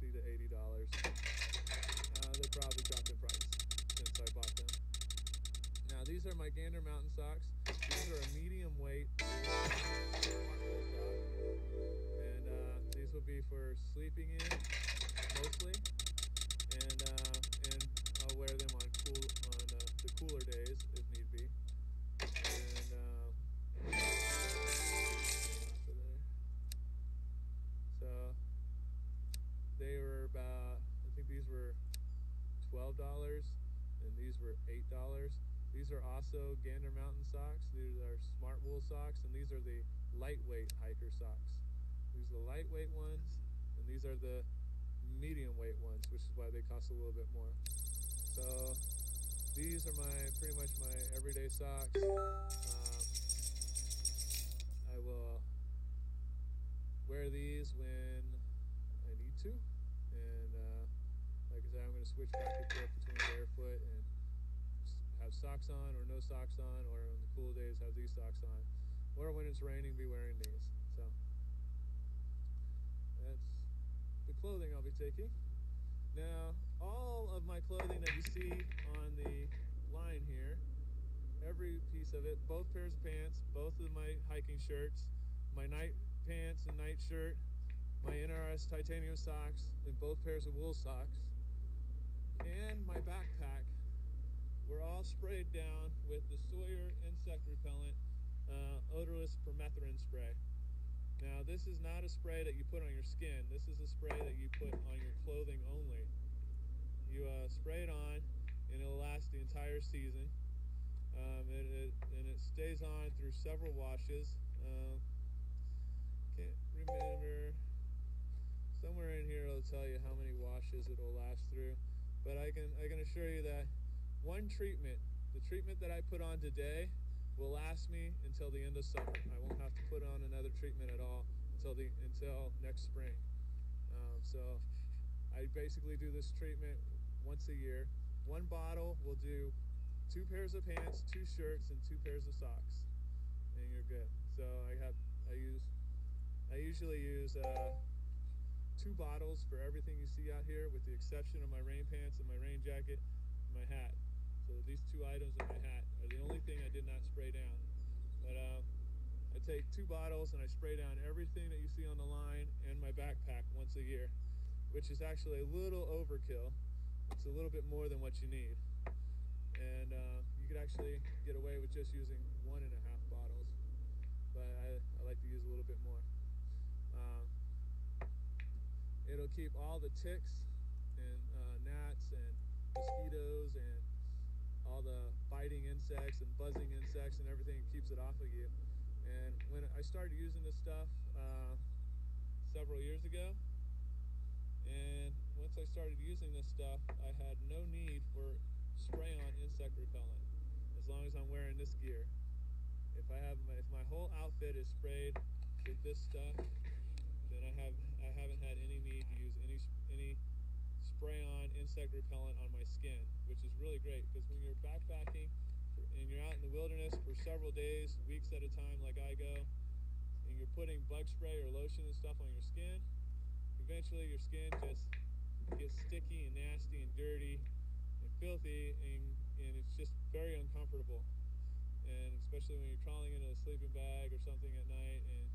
$60 to $80. They probably dropped in price since I bought them. Now these are my Gander Mountain socks. These are a medium weight and these will be for sleeping in mostly, and I'll wear them on the cooler days if need be. And so they were about, I think these were $12 and these were $8. These are also Gander Mountain socks. These are smart wool socks, and these are the lightweight hiker socks. These are the lightweight ones, and these are the medium weight ones, which is why they cost a little bit more. So these are pretty much my everyday socks. I will wear these when I need to, and like I said, I'm going to switch back and forth between barefoot and have socks on or no socks on, or on the cool days have these socks on, or when it's raining be wearing these. So that's the clothing I'll be taking. Now all of my clothing that you see on the line here, every piece of it, both pairs of pants, both of my hiking shirts, my night pants and night shirt, my NRS titanium socks, and both pairs of wool socks, and my backpack were all sprayed down with the Sawyer insect repellent odorless permethrin spray. Now this is not a spray that you put on your skin. This is a spray that you put on your clothing only. You spray it on and it'll last the entire season. And it stays on through several washes. Can't remember. Somewhere in here it'll tell you how many washes it'll last through. But I can assure you that one treatment, the treatment that I put on today, will last me until the end of summer. I won't have to put on another treatment at all until next spring. So I basically do this treatment once a year. One bottle will do 2 pairs of pants, 2 shirts, and 2 pairs of socks, and you're good. So I usually use 2 bottles for everything you see out here, with the exception of my rain pants and my rain jacket and my hat. So these 2 items in my hat are the only thing I did not spray down. But I take 2 bottles and I spray down everything that you see on the line and my backpack once a year, which is actually a little overkill. It's a little bit more than what you need. And you could actually get away with just using 1.5 bottles, but I like to use a little bit more. It'll keep all the ticks and gnats and mosquitoes and all the biting insects and buzzing insects and everything. It keeps it off of you. And when I started using this stuff several years ago, and once I started using this stuff, I had no need for spray-on insect repellent as long as I'm wearing this gear. If my whole outfit is sprayed with this stuff, then I haven't had any need to use any spray-on insect repellent on my skin, which is really great, because when you're backpacking and you're out in the wilderness for several days, weeks at a time like I go, and you're putting bug spray or lotion and stuff on your skin, eventually your skin just gets sticky and nasty and dirty and filthy, and it's just very uncomfortable. And especially when you're crawling into a sleeping bag or something at night, and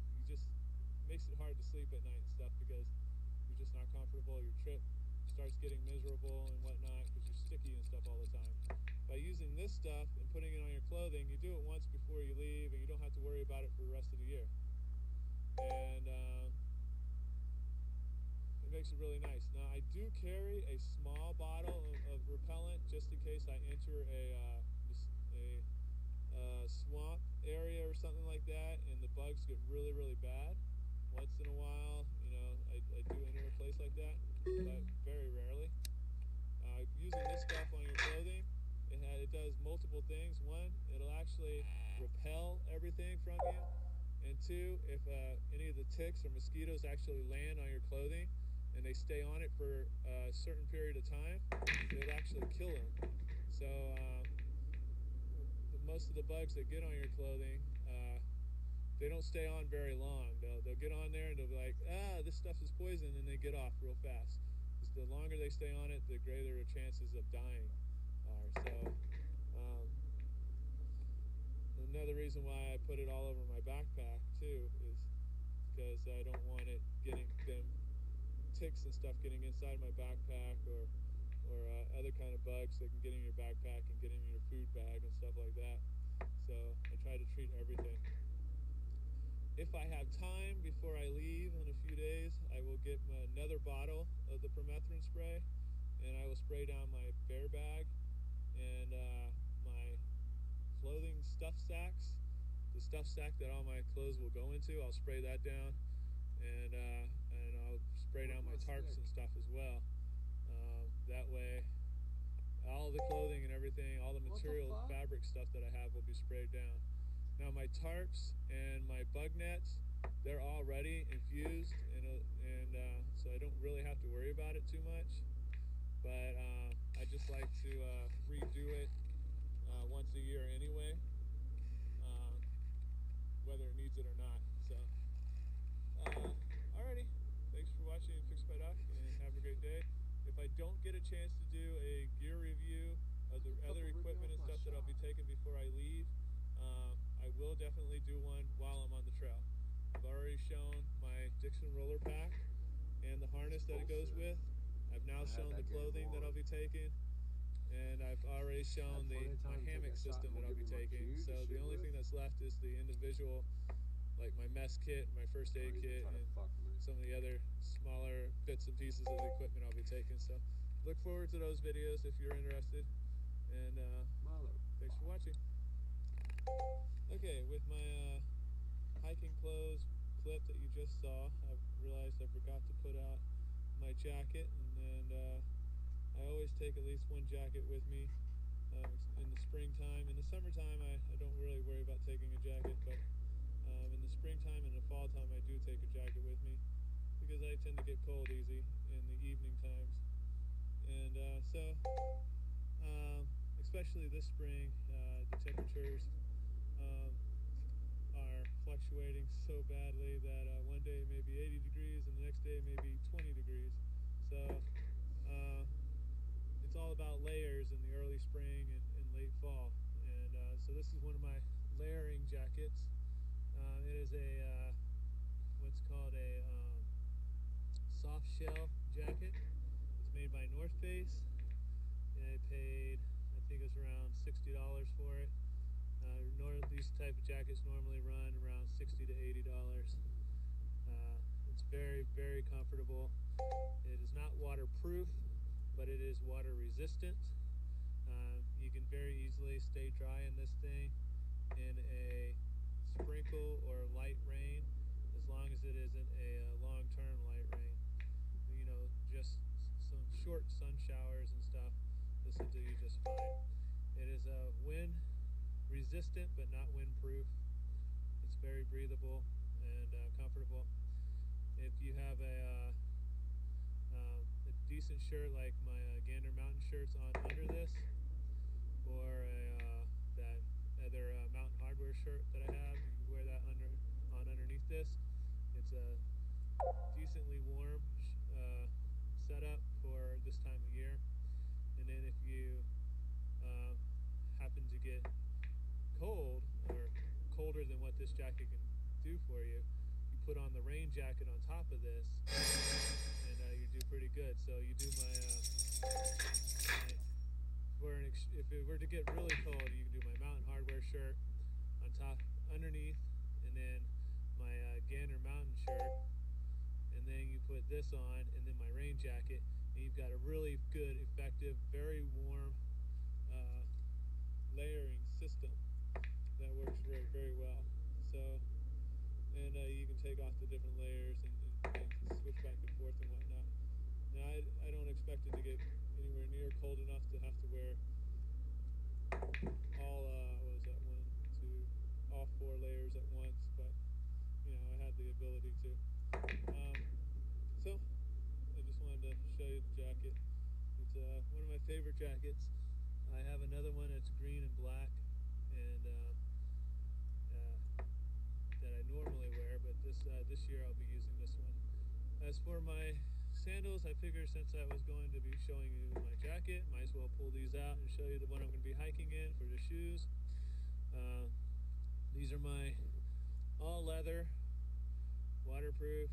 makes it hard to sleep at night and stuff, because you're just not comfortable. Your trip starts getting miserable and whatnot because you're sticky and stuff all the time. By using this stuff and putting it on your clothing, you do it once before you leave, and you don't have to worry about it for the rest of the year. And it makes it really nice. Now I do carry a small bottle of repellent just in case I enter a swamp area or something like that, and the bugs get really, really bad. Once in a while, I do enter a place like that, but very rarely. Using this stuff on your clothing, it does multiple things. One, it'll actually repel everything from you, and 2, if any of the ticks or mosquitoes actually land on your clothing and they stay on it for a certain period of time, it'll actually kill them. So most of the bugs that get on your clothing, they don't stay on very long. They'll get on there and they'll be like, this stuff is poison, and they get off real fast. the longer they stay on it, the greater the chances of dying are. So another reason why I put it all over my backpack too is because I don't want it getting them ticks and stuff getting inside my backpack, or other kind of bugs that can get in your backpack and get in your food bag and stuff like that. So I try to treat everything. If I have time before I leave in a few days, I will get another bottle of the permethrin spray, and I will spray down my bear bag and my clothing stuff sacks. The stuff sack that all my clothes will go into, I'll spray that down, and I'll spray down my tarps and stuff as well. That way, all the clothing and everything, all the material, fabric stuff that I have will be sprayed down. Now my tarps and my bug nets, they're already infused, and so I don't really have to worry about it too much. But I just like to redo it once a year anyway, whether it needs it or not. So, alrighty, thanks for watching Fix by Doc, and have a great day. If I don't get a chance to do a gear review of the other equipment and stuff that I'll be taking before I leave, I will definitely do one while I'm on the trail. I've already shown my Dixon roller pack and the harness that it goes with. I've now shown the clothing that I'll be taking, and I've already shown my hammock system that I'll be taking. So the only thing that's left is the individual, like my mess kit, my first aid kit, and some of the other smaller bits and pieces of the equipment I'll be taking. So look forward to those videos if you're interested, and thanks for watching. Okay, with my hiking clothes clip that you just saw, I've realized I forgot to put out my jacket, and I always take at least one jacket with me in the springtime. In the summertime, I don't really worry about taking a jacket, but in the springtime and the fall time, I do take a jacket with me because I tend to get cold easy in the evening times. And especially this spring, the temperatures are fluctuating so badly that one day it may be 80 degrees and the next day it may be 20 degrees. So it's all about layers in the early spring and late fall. And so this is one of my layering jackets. It is a what's called a soft shell jacket. It's made by North Face, and I paid, I think it's around $60 for it. These type of jackets normally run around $60 to $80. It's very, very comfortable. It is not waterproof, but it is water resistant. You can very easily stay dry in this thing in a sprinkle or light rain, as long as it isn't a long-term light rain. You know, just some short sun showers and stuff, this will do you just fine. It is wind resistant but not windproof. It's very breathable and comfortable. If you have a decent shirt like my Gander Mountain shirts on under this, or that other Mountain Hardware shirt that I have, you can wear that underneath this. It's a decently warm setup for this time of year. And then if you happen to get cold, or colder than what this jacket can do for you, you put on the rain jacket on top of this, and you do pretty good. So you do if it were to get really cold, you can do my Mountain Hardware shirt on top, underneath, and then my Gander Mountain shirt, and then you put this on, and then my rain jacket, and you've got a really good, effective, very warm layering system that works very, very well. So, and you can take off the different layers and switch back and forth and whatnot. Now, I don't expect it to get anywhere near cold enough to have to wear all, all 4 layers at once, but, you know, I have the ability to. So, I just wanted to show you the jacket. It's one of my favorite jackets. I have another one that's green and black, and that I normally wear, but this year I'll be using this one. As for my sandals, I figured since I was going to be showing you my jacket, might as well pull these out and show you the one I'm going to be hiking in for the shoes. These are my all leather, waterproof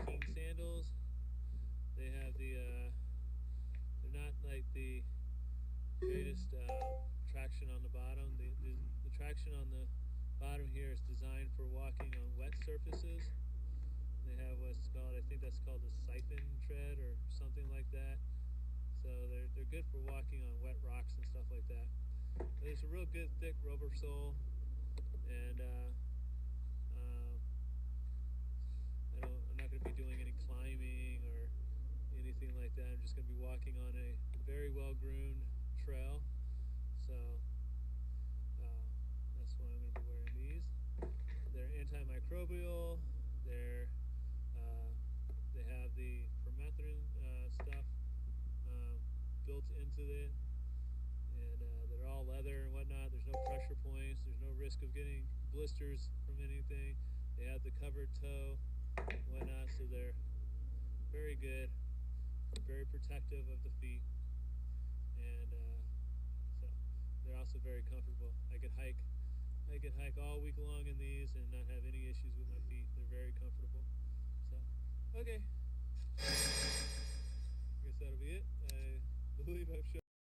King sandals. They have they're not like the greatest traction on the bottom. The traction on the bottom here is designed for walking on wet surfaces. They have what's called, I think that's called a siphon tread or something like that. So they're good for walking on wet rocks and stuff like that. But it's a real good thick rubber sole, and I'm not going to be doing any climbing or anything like that. I'm just going to be walking on a very well groomed trail. So that's why I'm going to be wearing these. They're antimicrobial. They have the permethrin stuff built into it, and they're all leather and whatnot. There's no pressure points. There's no risk of getting blisters from anything. They have the covered toe and whatnot, so they're very good, very protective of the feet, and so they're also very comfortable. I could hike all week long in these and not have any issues with my feet. They're very comfortable. So, okay. I guess that'll be it. I believe I've shown